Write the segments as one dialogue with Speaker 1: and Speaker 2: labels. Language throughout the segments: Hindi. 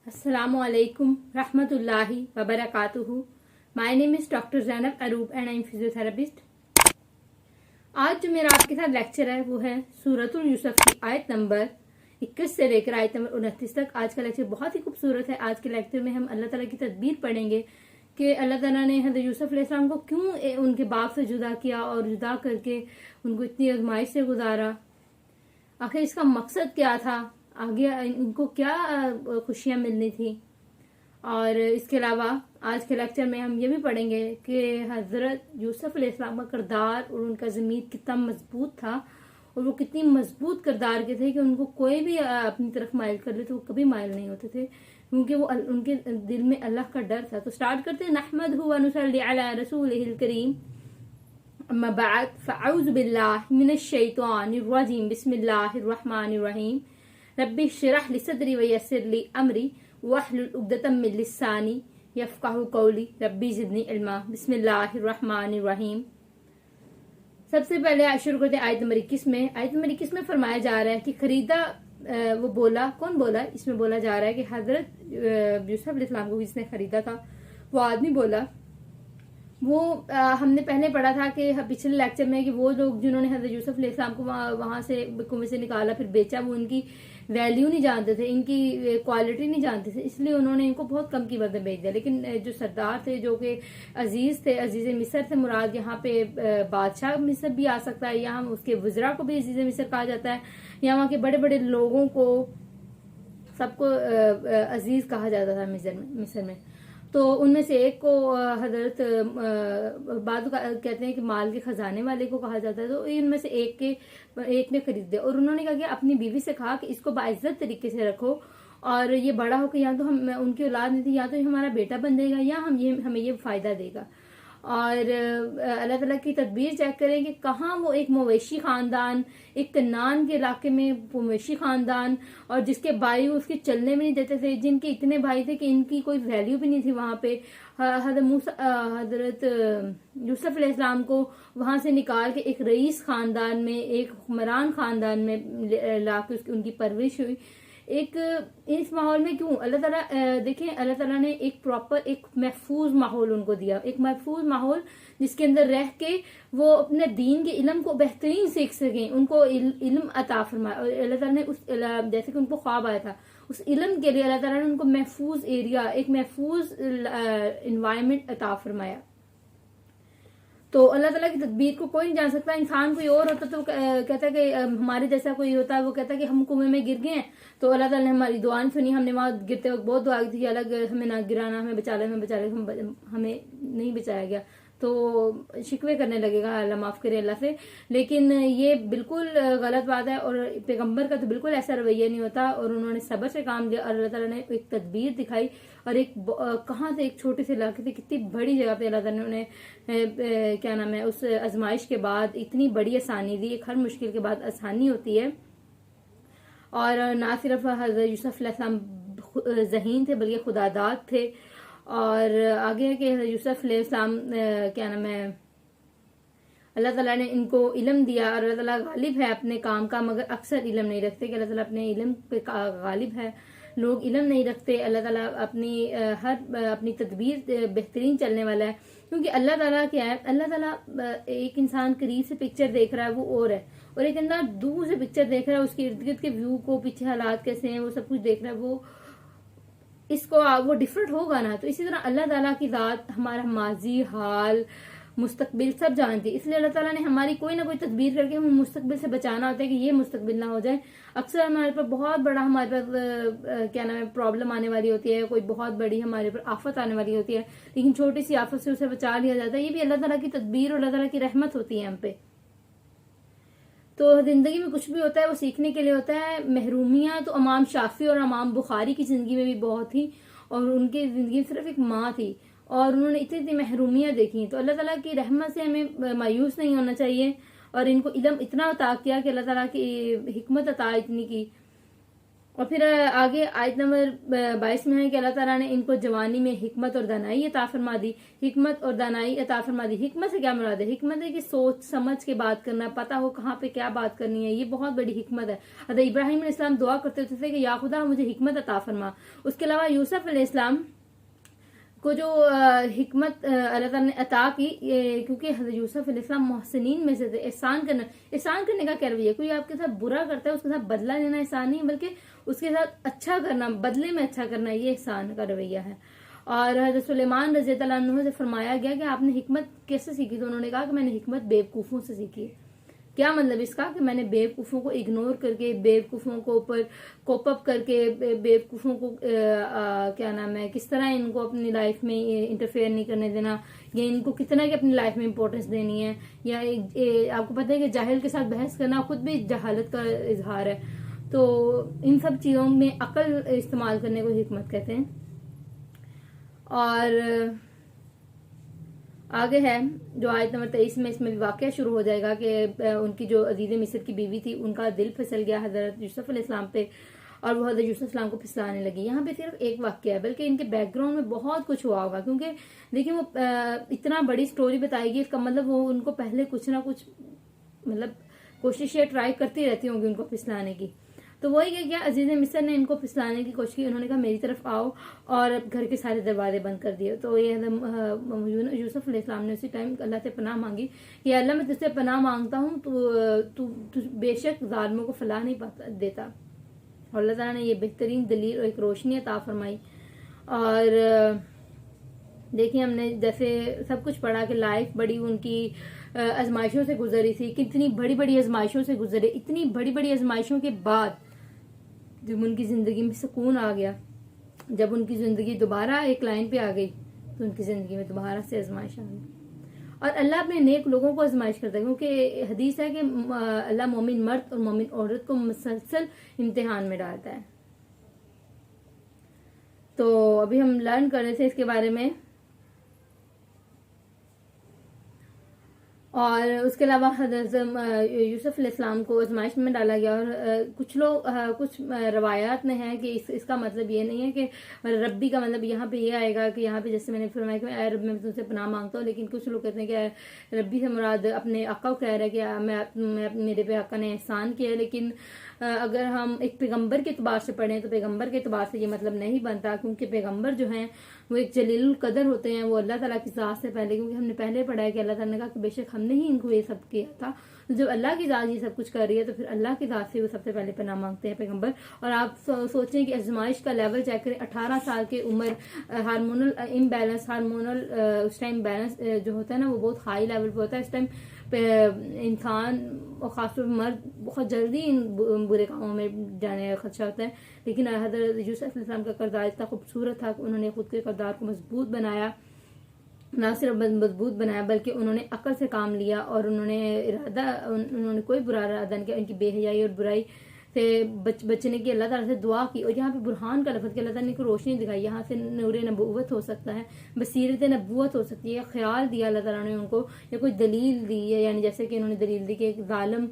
Speaker 1: Assalamualaikum rahmatullahi wa barakatuhu. My name is Dr. Zainab Aroub and I am physiotherapist. आज जो मेरा आपके साथ लेक्चर है वो है सूरतुल यूसुफ की आयत नंबर 21 से लेकर आयत नंबर 29 तक। आज का लेक्चर बहुत ही खूबसूरत है। आज के लेक्चर में हम अल्लाह ताला की तदबीर पढ़ेंगे कि अल्लाह ताला ने हज़रत यूसुफ अलैहिस्सलाम को क्यों उनके बाप से जुदा किया और जुदा करके उनको इतनी आजमाइश से गुजारा। आखिर इसका मकसद क्या था, आगे इनको क्या खुशियां मिलनी थी। और इसके अलावा आज के लेक्चर में हम ये भी पढ़ेंगे कि हज़रत यूसुफ अलैहिस्सलाम का किरदार और उनका ज़मीर कितना मजबूत था और वो कितनी मजबूत किरदार के थे कि उनको कोई भी अपनी तरफ माइल कर ले तो वो कभी माइल नहीं होते थे, क्योंकि वो उनके दिल में अल्लाह का डर था। तो स्टार्ट करते हैं। नहमदहु व नुसल्ली अला रसूलिहिल करीम, अम्मा बाद, फ़अऊज़ु बिल्लाहि मिनश शैतानिर रजीम, बिस्मिल्लाहिर रहमानिर रहीम, रब्बि श्रह ली सदरी व यस्सिर ली अमरी वहलुल उक़दतम मिन लिसानी यफ़क़हू क़ौली, रब्बि ज़िदनी इल्मा, बिस्मिल्लाहिर रहमानिर रहीम। सबसे पहले शुरू करते हैं आयत नंबर 21 में। आयत नंबर 21 में फरमाया जा रहा है कि खरीदा, वो बोला, कौन बोला? इसमें बोला जा रहा है कि हज़रत यूसुफ अलैहिस्सलाम को जिसने खरीदा था वो आदमी बोला। वो हमने पहले पढ़ा था कि पिछले लेक्चर में कि वो लोग जिन्होंने हज़रत यूसुफ अलैहिस्सलाम को वहां से कुएं से निकाला फिर बेचा, वो उनकी वैल्यू नहीं जानते थे, इनकी क्वालिटी नहीं जानते थे, इसलिए उन्होंने इनको बहुत कम कीमत में बेच दिया। लेकिन जो सरदार थे, जो कि अजीज थे, अजीज मिस्र से मुराद यहाँ पे बादशाह मिस्र भी आ सकता है, यहाँ उसके वज़रा को भी अजीज मिस्र कहा जाता है, यहाँ वहाँ के बड़े बड़े लोगों को सबको अजीज कहा जाता था मिस्र में। तो उनमें से एक को हजरत बाद कहते हैं कि माल के खजाने वाले को कहा जाता है। तो इनमें से एक ने खरीदे और उन्होंने कहा कि अपनी बीवी से कहा कि इसको बाइज्जत तरीके से रखो और ये बड़ा होकर या तो हम उनकी औलाद नहीं थी, या तो हमारा बेटा बन जाएगा या हमें ये फायदा देगा। और अल्लाह ताला की तदबीर चेक करें कि कहाँ वो एक मवेशी खानदान, एक कन्नान के इलाके में मवेशी खानदान, और जिसके भाई उसके चलने में नहीं देते थे, जिनके इतने भाई थे कि इनकी कोई वैल्यू भी नहीं थी वहां पे। हजरत यूसुफ अलैहिस्सलाम को वहां से निकाल के एक रईस खानदान में, एक हुक्मरान खानदान में ला के उनकी परवरिश हुई। एक इस माहौल में क्यों अल्लाह ताला, देखें अल्लाह ताला ने एक प्रॉपर एक महफूज माहौल उनको दिया, एक महफूज माहौल जिसके अंदर रह के वो अपने दीन के इल्म को बेहतरीन सीख सकें, उनको इल्म अता फरमाया। और अल्लाह ताला ने उस जैसे कि उनको ख्वाब आया था, उस इल्म के लिए अल्लाह ताला ने उनको महफूज एरिया, एक महफूज इन्वायरमेंट अता फरमाया। तो अल्लाह ताला की तदबीर को कोई नहीं जान सकता। इंसान कोई और होता तो कहता कि हमारे जैसा कोई होता, वो कहता कि हम कुएं में गिर गए हैं तो अल्लाह ताला ने हमारी दुआ नहीं सुनी, हमने वहां गिरते वक्त बहुत दुआ की थी, अलग हमें ना गिराना, हमें बचा ले, हमें नहीं बचाया गया, तो शिकवे करने लगेगा, अल्लाह माफ करे अल्लाह से। लेकिन ये बिल्कुल गलत बात है और पैगंबर का तो बिल्कुल ऐसा रवैया नहीं होता। और उन्होंने सब्र से काम लिया और अल्लाह ताला ने एक तदबीर दिखाई और एक कहाँ से एक छोटे से इलाके से कितनी बड़ी जगह पे अल्लाह ताला ने उन्हें क्या नाम है उस आजमाइश के बाद इतनी बड़ी आसानी दी। एक हर मुश्किल के बाद आसानी होती है। और ना सिर्फ हज़रत यूसुफ अलैहिस्सलाम ज़हीन थे बल्कि खुदादाद थे। और आगे है कि यूसुफ अलैहिस्सलाम क्या नाम है अल्लाह ताला ने इनको इल्म दिया और अल्लाह ताला गालिब है अपने काम का, मगर अक्सर इल्म नहीं रखते कि अल्लाह ताला अपने इल्म पे गालिब है। लोग इल्म नहीं रखते। अल्लाह ताला अपनी तदबीर बेहतरीन चलने वाला है, क्योंकि अल्लाह ताला क्या है, अल्लाह ताला एक इंसान करीब से पिक्चर देख रहा है वो और है, और एक अंदर दूर से पिक्चर देख रहा है, उसके इर्द गिर्द के व्यू को, पीछे हालात कैसे हैं, वो सब कुछ देख रहा है, वो डिफरेंट होगा ना। तो इसी तरह अल्लाह ताला की जात हमारा माजी, हाल, मुस्तकबिल सब जानती है, इसलिए अल्लाह ताला ने हमारी कोई ना कोई तदबीर करके हमें मुस्तकबिल से बचाना होता है कि ये मुस्तकबिल ना हो जाए। अक्सर हमारे पर बहुत बड़ा हमारे पास क्या नाम है प्रॉब्लम आने वाली होती है, कोई बहुत बड़ी हमारे पर आफत आने वाली होती है, लेकिन छोटी सी आफत से उसे बचा लिया जाता है। ये भी अल्लाह ताला की तदबीर और अल्लाह ताला की रहमत होती है हम पे। तो जिंदगी में कुछ भी होता है वो सीखने के लिए होता है। महरूमियां तो इमाम शाफी और इमाम बुखारी की जिंदगी में भी बहुत थी, और उनकी जिंदगी में सिर्फ एक माँ थी और उन्होंने इतनी इतनी महरूमियां देखी। तो अल्लाह ताला की रहमत से हमें मायूस नहीं होना चाहिए और इनको इल्म इतना अता किया कि अल्लाह ताला की हिकमत अता इतनी की। और फिर आगे आयत नंबर 22 में है कि अल्लाह ताला ने इनको जवानी में हिकमत और दानाई अता फरमा दी। हिकमत और दानाई अता फरमा दी, हिकमत से क्या मुराद है? हिकमत है कि सोच समझ के बात करना, पता हो कहाँ पे क्या बात करनी है, ये बहुत बड़ी हिकमत है। अगर इब्राहिम अलैहिस्सलाम दुआ करते थे कि या खुदा मुझे हिकमत अता फरमा। उसके अलावा यूसुफ अलैहिस्सलाम को जो हिकमत अल्लाह ताला ने अता की, क्योंकि हज़रत यूसुफ अलैहिस्सलाम मोहसिनीन में से थे। एहसान करने का क्या रवैया? कोई आपके साथ बुरा करता है उसके साथ बदला लेना एहसान नहीं, बल्कि उसके साथ अच्छा करना, बदले में अच्छा करना, ये एहसान का रवैया है। और हज़रत सुलेमान रज़ी अल्लाह अन्हु से फरमाया गया कि आपने हिकमत कैसे सीखी? तो उन्होंने कहा कि मैंने हिकमत बेवकूफ़ों से सीखी है। क्या मतलब इसका? कि मैंने बेवकूफ़ों को इग्नोर करके, बेवकूफ़ों को ऊपर कोप अप करके, बेवकूफ़ों को क्या नाम है, किस तरह इनको अपनी लाइफ में इंटरफेयर नहीं करने देना, या इनको कितना की अपनी लाइफ में इंपॉर्टेंस देनी है, या आपको पता है कि जाहिल के साथ बहस करना खुद भी जहालत का इजहार है। तो इन सब चीज़ों में अकल इस्तेमाल करने को हिकमत कहते हैं। और आगे है जो आयत नंबर 23 में, इसमें भी वाकया शुरू हो जाएगा कि उनकी जो अजीज मिस्र की बीवी थी, उनका दिल फिसल गया हजरत यूसुफ अलैहिस्सलाम पे, और वो हजरत यूसुफ अलैहिस्सलाम को फिसलाने लगी। यहाँ पे सिर्फ एक वाकया है, बल्कि इनके बैकग्राउंड में बहुत कुछ हुआ होगा, क्योंकि देखिए वो इतना बड़ी स्टोरी बताएगी, इसका मतलब वो उनको पहले कुछ ना कुछ मतलब कोशिशें ट्राई करती रहती होंगी उनको फिसलाने की। तो वही है क्या, अजीज मिस्र ने इनको फिसलाने की कोशिश की। उन्होंने कहा मेरी तरफ आओ, और घर के सारे दरवाजे बंद कर दिए। तो ये यूसुफ अलैहिस्सलाम ने उसी टाइम अल्लाह से पनाह मांगी कि अल्लाह मैं तुझसे पनाह मांगता हूँ, तू बेशक जालिमों को फलाह नहीं देता। और अल्लाह ताला ने ये बेहतरीन दलील और एक रोशनी अता फरमाई। और देखिए हमने जैसे सब कुछ पढ़ा कि लाइफ बड़ी उनकी आजमाइशों से गुजरी थी, कितनी बड़ी बड़ी आजमाइशों से गुजरे। इतनी बड़ी बड़ी आजमाइशों के बाद जब उनकी जिंदगी में सुकून आ गया, जब उनकी जिंदगी दोबारा एक लाइन पे आ गई, तो उनकी जिंदगी में दोबारा से आजमाइश आ गई। और अल्लाह अपने नेक लोगों को आजमाइश करता है, क्योंकि हदीस है कि अल्लाह मोमिन मर्द और मोमिन औरत को मुसलसल इम्तिहान में डालता है। तो अभी हम लर्न कर रहे थे इसके बारे में। और उसके अलावा हज़रत यूसुफ अलैहिस्सलाम को आजमाइश में डाला गया। और कुछ लोग कुछ रवायात में है कि इसका मतलब ये नहीं है कि रब्बी का मतलब यहाँ पे ये आएगा कि यहाँ पे जैसे मैंने फरमाया कि रब मैं तुमसे पनाह मांगता हूँ, लेकिन कुछ लोग कहते हैं कि रब्बी से मुराद अपने आका को कह रहा है कि मैं मेरे पे आका ने एहसान किया है। लेकिन अगर हम एक पैगंबर के एतबार से पढ़ें तो पैगंबर के एतबार से ये मतलब नहीं बनता, क्योंकि पैगंबर जो हैं वो एक जलील कदर होते हैं, वो अल्लाह ताला की ज़ात से पहले, क्योंकि हमने पहले पढ़ा है कि अल्लाह ताला ने कहा कि बेशक हमने ही इनको ये सब किया था। तो जब अल्लाह की ज़ात ये सब कुछ कर रही है, तो फिर अल्लाह की ज़ात से वो सबसे पहले पनाह मांगते हैं पैगंबर। और आप सोचें कि आजमाइश का लेवल चेक करें, 18 साल की उम्र, हार्मोनल इम्बैलेंस, हार्मोनल उस टाइम बैलेंस जो होता है ना, वो बहुत हाई लेवल पे होता है। इस टाइम इंसान और खासतौर मर्द बहुत जल्दी इन बुरे कामों में जाने का खदशा होता है। लेकिन हज़रत यूसुफ अलैहिस्सलाम का किरदार इतना खूबसूरत था कि उन्होंने खुद के किरदार को मजबूत बनाया, ना सिर्फ मजबूत बनाया बल्कि उन्होंने अकल से काम लिया, और उन्होंने कोई बुरा इरादा नहीं किया। उनकी बेहयाई और बुराई से बचने की अल्लाह ताला से दुआ की। और यहाँ पे बुरहान का लफ्ज़, अल्लाह ताला ने रोशनी दिखाई, यहाँ से नूर नबूवत हो सकता है, बसीरत नबूवत हो सकती है, ख्याल दिया अल्लाह ताला ने उनको, या कोई दलील दी है। यानी जैसे कि उन्होंने दलील दी कि एक जालिम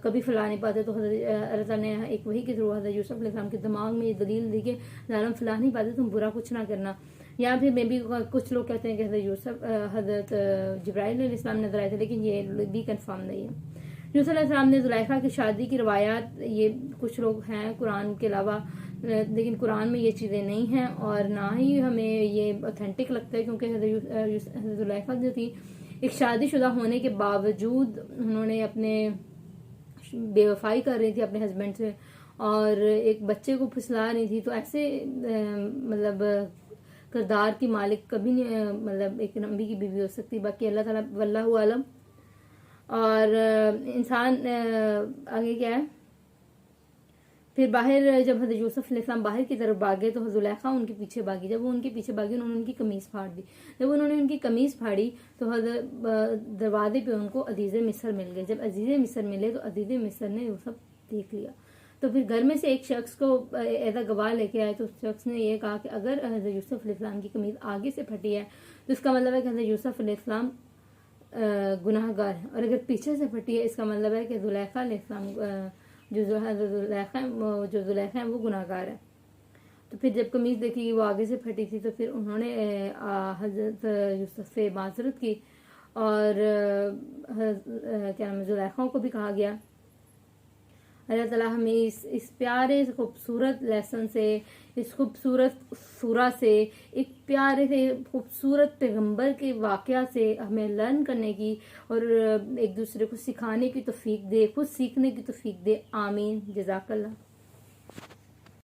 Speaker 1: कभी फैला नहीं पाते, तो अल्लाह ताला ने एक वही के थ्रू हज़रत यूसुफ अलैहिस्सलाम के दिमाग में ये दलील दी कि जालिम फैला नहीं पाते, तुम बुरा कुछ ना करना। या फिर मे भी कुछ लोग कहते हैं कि हज़रत जिब्राइल अलैहिस्सलाम नजर आए थे, लेकिन ये भी कंफर्म नहीं है। यूसुफ अलैहिस्सलाम ने जुलैखा की शादी की रवायात, ये कुछ लोग हैं कुरान के अलावा, लेकिन कुरान में ये चीज़ें नहीं हैं, और ना ही हमें ये ऑथेंटिक लगता है, क्योंकि हज़रत जुलैखा जो थी एक शादीशुदा होने के बावजूद उन्होंने अपने बेवफाई कर रही थी अपने हस्बैंड से, और एक बच्चे को फुसला रही थी। तो ऐसे मतलब किरदार की मालिक कभी नहीं मतलब एक नबी की बीवी हो सकती। बाकी अल्लाह ताला वल्लाहु आलम। और इंसान आगे क्या है, फिर बाहर जब हज़रत यूसुफ अलैहिस्सलाम बाहर की तरफ भागे तो जुलैखा उनके पीछे भागी। जब वो उनके पीछे भागी, उन्होंने उनकी कमीज फाड़ दी। जब उन्होंने उनकी कमीज फाड़ी तो दरवाजे पे उनको अजीज़ मिस्र मिल गए। जब अजीज़ मिस्र मिले तो अजीज़ मिस्र ने वो सब देख लिया। तो फिर घर में से एक शख्स को ऐसा गवाह लेके आए, तो उस शख्स ने ये कहा कि अगर हज़रत यूसुफ अलैहिस्सलाम की कमीज आगे से फटी है तो इसका मतलब है कि हज़रत यूसुफ अलैहिस्सलाम गुनाहगार है, और अगर पीछे से फटी है इसका मतलब है कि जो जुलेखा है वो गुनाहगार है। तो फिर जब कमीज देखी वो आगे से फटी थी तो फिर उन्होंने हजरत यूसुफ से माजरत की और क्या नाम है जुलेखा को भी कहा गया। अल्लाह ताला हमें इस प्यारे खूबसूरत लेसन से, इस खूबसूरत सूरा से, एक प्यारे से खूबसूरत पैगंबर के वाक़या से हमें लर्न करने की और एक दूसरे को सिखाने की तौफीक दे, खुद सीखने की तौफीक दे। आमीन। जज़ाकल्लाह।